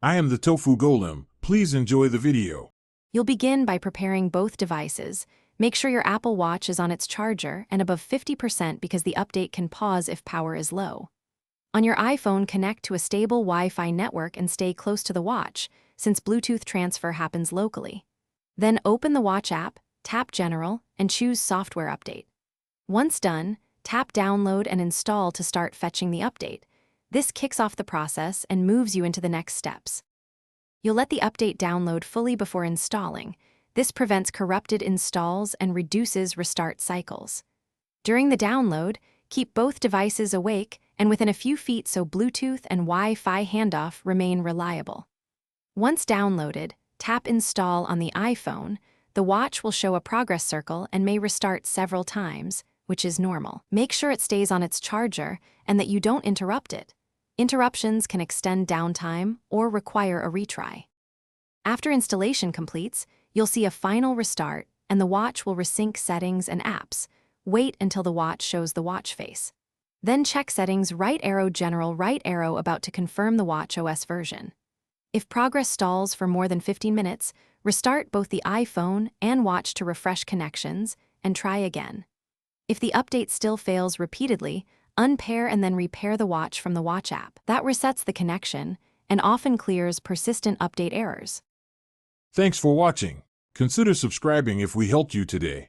I am the Tofu Golem. Please enjoy the video. You'll begin by preparing both devices. Make sure your Apple Watch is on its charger and above 50% because the update can pause if power is low. On your iPhone, connect to a stable Wi-Fi network and stay close to the watch, since Bluetooth transfer happens locally. Then open the Watch app, tap General, and choose Software Update. Once done, tap Download and Install to start fetching the update. This kicks off the process and moves you into the next steps. You'll let the update download fully before installing. This prevents corrupted installs and reduces restart cycles. During the download, keep both devices awake and within a few feet so Bluetooth and Wi-Fi handoff remain reliable. Once downloaded, tap Install on the iPhone. The watch will show a progress circle and may restart several times, which is normal. Make sure it stays on its charger and that you don't interrupt it. Interruptions can extend downtime or require a retry. After installation completes, you'll see a final restart and the watch will resync settings and apps. Wait until the watch shows the watch face. Then check settings, right arrow general, right arrow about to confirm the watch OS version. If progress stalls for more than 15 minutes, restart both the iPhone and watch to refresh connections and try again. If the update still fails repeatedly, unpair and then repair the watch from the Watch app. That resets the connection and often clears persistent update errors. Thanks for watching. Consider subscribing if we helped you today.